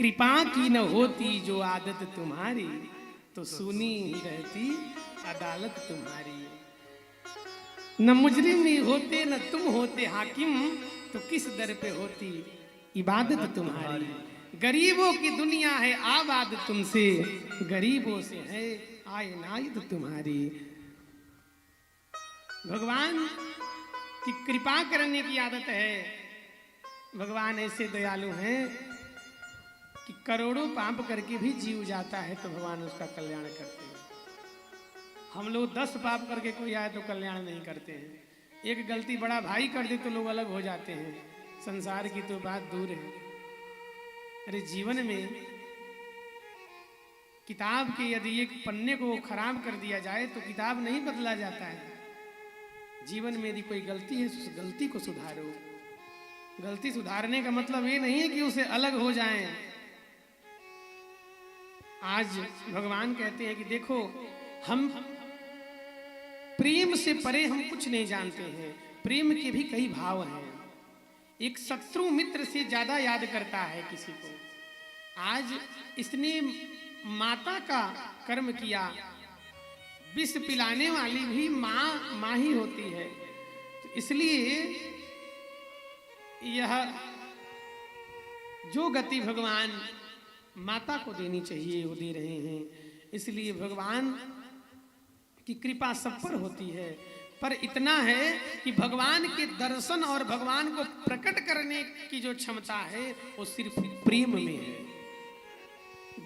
कृपा की न होती जो आदत तुम्हारी, तो सुनी ही रहती अदालत तुम्हारी। न मुजरिम ही होते न तुम होते हाकिम, तो किस दर पे होती इबादत तुम्हारी। गरीबों की दुनिया है आबाद तुमसे, गरीबों से है आयनायत तुम्हारी। भगवान की कृपा करने की आदत है। भगवान ऐसे दयालु हैं कि करोड़ों पाप करके भी जीव जाता है तो भगवान उसका कल्याण करते हैं। हम लोग 10 पाप करके कोई आए तो कल्याण नहीं करते हैं। एक गलती बड़ा भाई कर दे तो लोग अलग हो जाते हैं। संसार की तो बात दूर है। अरे जीवन में किताब के यदि एक पन्ने को खराब कर दिया जाए तो किताब नहीं बदला जाता है। जीवन में यदि कोई गलती है उस गलती को सुधारो। गलती सुधारने का मतलब ये नहीं है कि उसे अलग हो जाएं। आज भगवान कहते हैं कि देखो, हम प्रेम से परे हम कुछ नहीं जानते हैं। प्रेम के भी कई भाव हैं। एक शत्रु मित्र से ज्यादा याद करता है किसी को। आज इसने माता का कर्म किया। विष पिलाने वाली भी माँ ही होती है। तो इसलिए यह जो गति भगवान माता को देनी चाहिए वो दे रहे हैं। इसलिए भगवान की कृपा सब पर होती है। पर इतना है कि भगवान के दर्शन और भगवान को प्रकट करने की जो क्षमता है वो सिर्फ प्रेम में है।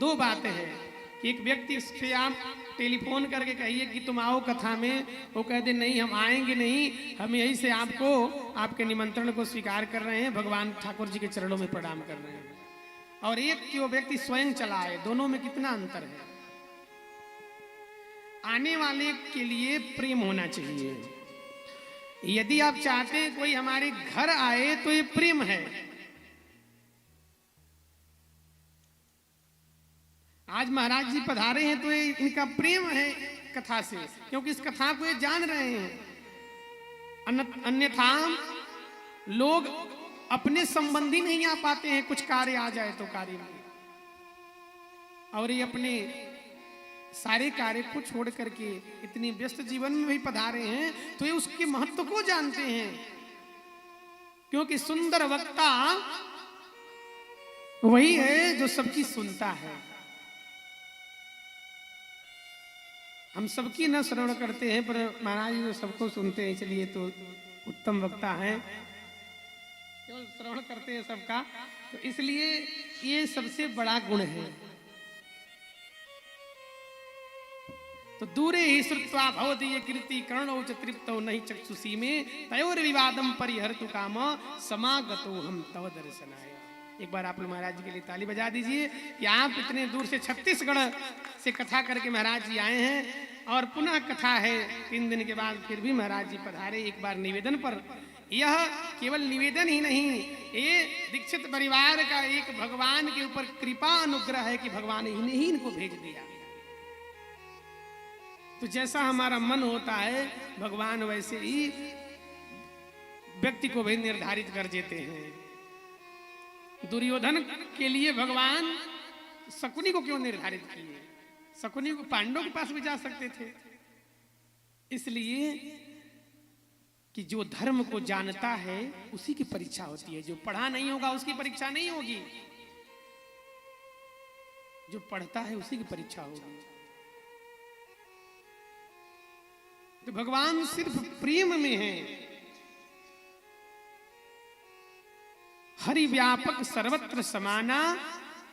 2 बातें हैं कि एक व्यक्ति से आप टेलीफोन करके कहिए कि तुम आओ कथा में, वो कहते नहीं हम आएंगे नहीं, हम यही से आपको आपके निमंत्रण को स्वीकार कर रहे हैं, भगवान ठाकुर जी के चरणों में प्रणाम कर रहे हैं। और एक कि वो व्यक्ति स्वयं चला आए। दोनों में कितना अंतर है। आने वाले के लिए प्रेम होना चाहिए। यदि आप चाहते हैं कोई हमारे घर आए तो ये प्रेम है। आज महाराज जी पधारे हैं तो ये इनका प्रेम है कथा से, क्योंकि इस कथा को ये जान रहे हैं। अन्यथा लोग अपने संबंधी नहीं आ पाते हैं। कुछ कार्य आ जाए तो कार्य में, और ये अपने सारे कार्य को छोड़ करके इतनी व्यस्त जीवन में भी पधारे हैं तो ये उसके महत्व को जानते हैं। क्योंकि सुंदर वक्ता वही है जो सबकी सुनता है। हम सबकी न श्रवण करते हैं पर महाराज जी सबको सुनते हैं, इसलिए तो उत्तम वक्ता है। केवल श्रवण करते हैं सबका, तो इसलिए ये सबसे बड़ा गुण है। तो दूरे ही श्रुत्वा भवदीय कीर्ति कर्णौ च तृप्तौ नहि चक्षुषी में तयोर विवादम परिहर्तु काम समागतो हम तव दर्शनाय। एक बार आप महाराज जी के लिए ताली बजा दीजिए कि आप इतने दूर से छत्तीसगढ़ से कथा करके महाराज जी आए हैं और पुनः कथा है 3 दिन के बाद, फिर भी महाराज जी पधारे। एक बार निवेदन पर, यह केवल निवेदन ही नहीं, ये दीक्षित परिवार का एक भगवान के ऊपर कृपा अनुग्रह है कि भगवान इन्हें ही इनको भेज दिया। तो जैसा हमारा मन होता है भगवान वैसे ही व्यक्ति को भी निर्धारित कर देते हैं। दुर्योधन के लिए भगवान शकुनी को क्यों निर्धारित किए? शकुनी को पांडवों के पास भी जा सकते थे। इसलिए कि जो धर्म को जानता है उसी की परीक्षा होती है। जो पढ़ा नहीं होगा उसकी परीक्षा नहीं होगी। जो पढ़ता है उसी की परीक्षा होगी। तो भगवान सिर्फ प्रेम में है। हरि व्यापक सर्वत्र समाना,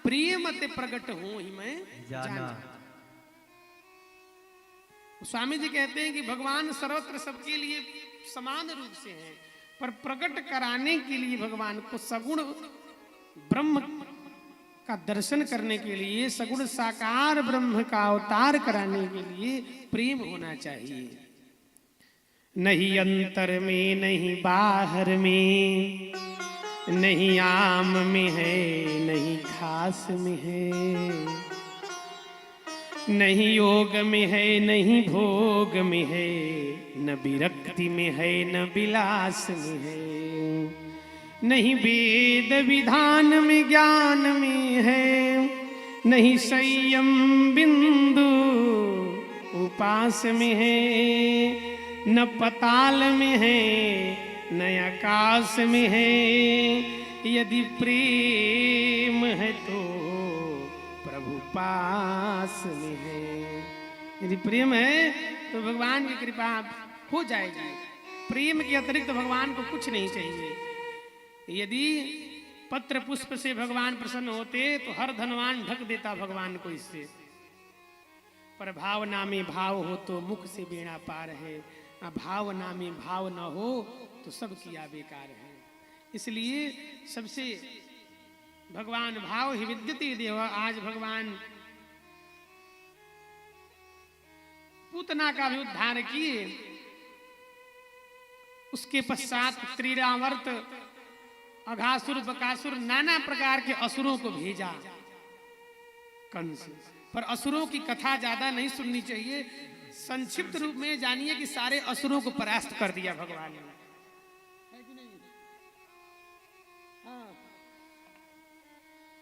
प्रेम ते प्रगट हो ही मैं जाना। स्वामी जी कहते हैं कि भगवान सर्वत्र सबके लिए समान रूप से हैं, पर प्रकट कराने के लिए भगवान को सगुण ब्रह्म का दर्शन करने के लिए, सगुण साकार ब्रह्म का अवतार कराने के लिए प्रेम होना चाहिए। नहीं अंतर में नहीं बाहर में, नहीं आम में है नहीं घास में है, नहीं योग में है नहीं भोग में है, न विरक्ति में है न विलास में है, नहीं वेद विधान में ज्ञान में है, नहीं संयम बिंदु उपास में है, न पताल में है न आकाश में है। यदि प्रेम है तो प्रभु पास में है। यदि प्रेम है तो भगवान की कृपा हो जाएगी। प्रेम के अतिरिक्त भगवान को कुछ नहीं चाहिए। यदि पत्र पुष्प से भगवान प्रसन्न होते तो हर धनवान ढक देता भगवान को इससे। पर भावना में भाव हो तो मुख से बेड़ा पार है, भावना में भाव न हो तो सब किया बेकार है। इसलिए सबसे भगवान भाव ही विद्यते देव। आज भगवान पूतना का भी उद्धार किए, उसके पश्चात त्रिरावर्त अघासुर बकासुर नाना प्रकार के असुरों को भेजा कंस। पर असुरों की कथा ज्यादा नहीं सुननी चाहिए, संक्षिप्त रूप में जानिए कि सारे असुरों को परास्त कर दिया भगवान ने। हाँ।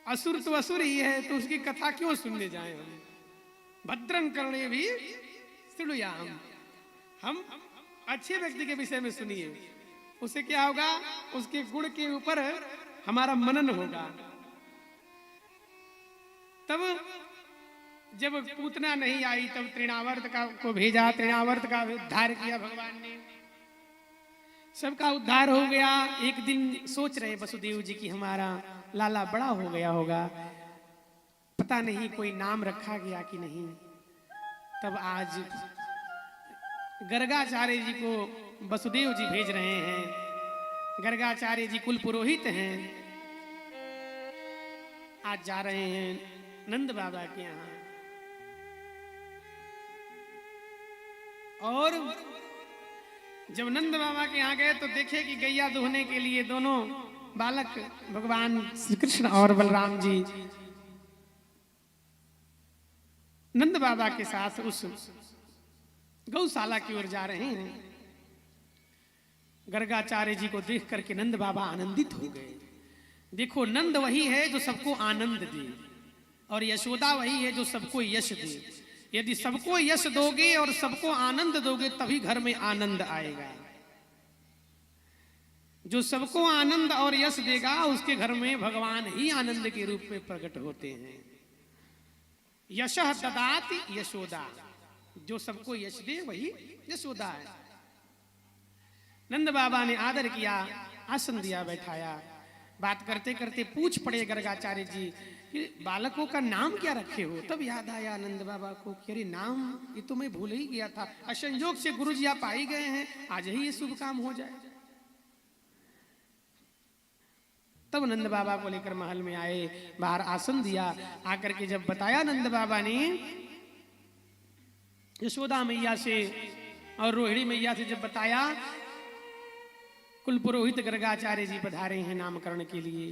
असुर तो असुर ही है, तो उसकी कथा क्यों सुनने जाए हम। भद्रं कर्णे भी शृणुयाम। हम अच्छे व्यक्ति के विषय में सुनिए, उसे क्या होगा, उसके गुण के ऊपर हमारा मनन होगा। तब जब पूतना नहीं आई तब तृणावर्त को भेजा, तृणावर्त का उद्धार किया भगवान ने, सबका उद्धार हो गया। एक दिन सोच रहे वसुदेव जी की हमारा लाला बड़ा हो गया होगा, पता नहीं कोई नाम रखा गया कि नहीं। तब आज गर्गाचार्य जी को वसुदेव जी भेज रहे हैं। गर्गाचार्य जी कुल पुरोहित हैं, आज जा रहे हैं नंद बाबा के यहाँ। और जब नंद बाबा के यहाँ गए तो देखे कि गैया दुहने के लिए दोनों बालक भगवान श्री कृष्ण और बलराम जी नंद बाबा के साथ उस गौशाला की ओर जा रहे हैं। गर्गाचार्य जी को देख करके नंद बाबा आनंदित हो गए। देखो, नंद वही है जो सबको आनंद दे, और यशोदा वही है जो सबको यश दे। यदि सबको यश दोगे और सबको आनंद दोगे तभी घर में आनंद आएगा। जो सबको आनंद और यश देगा उसके घर में भगवान ही आनंद के रूप में प्रकट होते हैं। यशः ददाति यशोदा, जो सबको यश दे वही यशोदा है। नंद बाबा ने आदर किया, आसन दिया, बैठाया। बात करते करते पूछ पड़े गर्गाचार्य जी कि बालकों का नाम क्या रखे हो। तब याद आया नंद बाबा को कि अरे नाम ये तो मैं भूल ही गया था। असंयोग से गुरु जी आप आई गए हैं, आज ही ये शुभ काम हो जाए। तब नंद बाबा को लेकर महल में आए, बाहर आसन दिया। आकर के जब बताया नंद बाबा ने यशोदा मैया से और रोहिणी मैया से, जब बताया कुल पुरोहित गर्गाचार्य जी पधारे हैं नामकरण के लिए।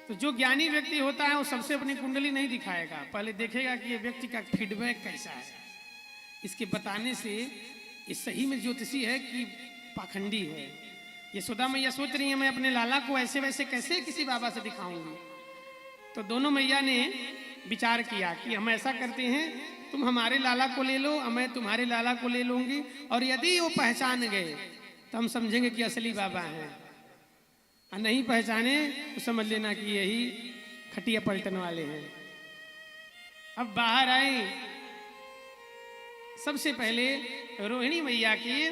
तो जो ज्ञानी व्यक्ति होता है वो सबसे अपनी कुंडली नहीं दिखाएगा, पहले देखेगा कि ये व्यक्ति का फीडबैक कैसा है। इसके बताने से ये सही में ज्योतिषी है कि पाखंडी है। यशोदा मैया सोच रही है मैं अपने लाला को ऐसे वैसे कैसे किसी बाबा से दिखाऊंगी। तो दोनों मैया ने विचार किया कि हम ऐसा करते हैं, तुम हमारे लाला को ले लो और मैं तुम्हारे लाला को ले लूंगी, और यदि वो पहचान गए तो हम समझेंगे कि असली बाबा हैं, और नहीं पहचाने तो समझ लेना कि यही खटिया पलटन वाले हैं। अब बाहर आए, सबसे पहले रोहिणी मैया की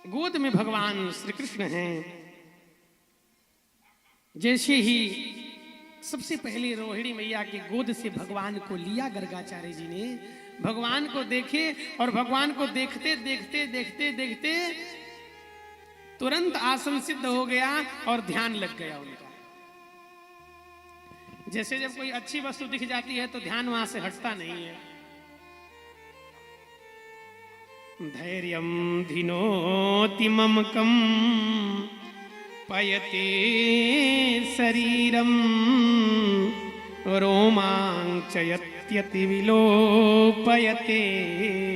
गोद में भगवान श्री कृष्ण हैं। जैसे ही सबसे पहले रोहिणी मैया की गोद से भगवान को लिया गर्गाचार्य जी ने, भगवान को देखे और भगवान को देखते देखते देखते देखते तुरंत आसन सिद्ध हो गया और ध्यान लग गया उनका। जैसे जब कोई अच्छी वस्तु दिख जाती है तो ध्यान वहां से हटता नहीं है। धैर्यं धिनोति ममकं पयते शरीरं रोमांचयत्यति विलोपयते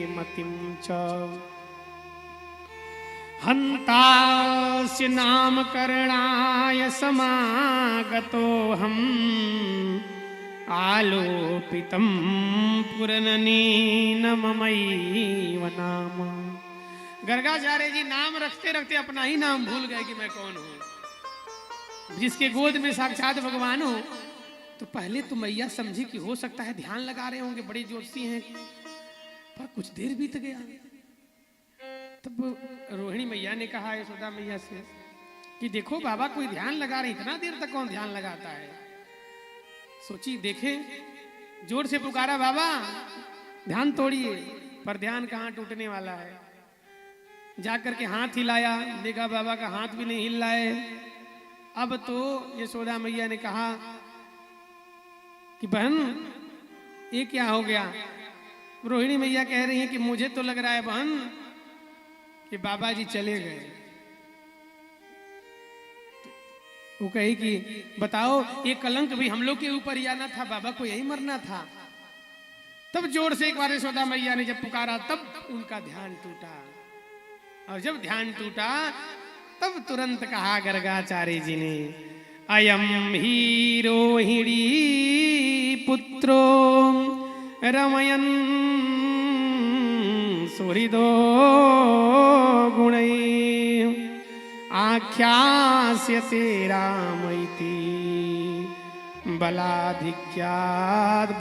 मतिं च। हन्तास्य नामकरणाय समागतो हम आलोपितं पुरननेन ममैव नाम। गर्गाचार्य जी नाम रखते रखते अपना ही नाम भूल गए कि मैं कौन हूं। जिसके गोद में साक्षात भगवान हो, तो पहले तो मैया समझी कि हो सकता है ध्यान लगा रहे होंगे, बड़े ज्योतिषी हैं, पर कुछ देर बीत गया। तब रोहिणी मैया ने कहा यशोदा मैया से कि देखो बाबा कोई ध्यान लगा रहे, इतना देर तक कौन ध्यान लगाता है। सोची देखे, जोर से पुकारा बाबा ध्यान तोड़िए, पर ध्यान कहाँ टूटने वाला है। जाकर के हाथ हिलाया, देखा बाबा का हाथ भी नहीं हिल रहा है। अब तो यशोदा मैया ने कहा कि बहन ये क्या हो गया। रोहिणी मैया कह रही है कि मुझे तो लग रहा है बहन कि बाबा जी चले गए। वो कही कि बताओ ये कलंक भी हम लोग के ऊपर ही आना था, बाबा को यही मरना था। तब जोर से एक बार यशोदा मैया ने जब पुकारा, तब उनका ध्यान टूटा। और जब ध्यान टूटा तब तुरंत कहा गर्गाचार्य जी ने, अयम ही रोहिणी पुत्रो रमयन सुहृदो गुणै आख्यास्यते रामैति बलाधिक्यात्।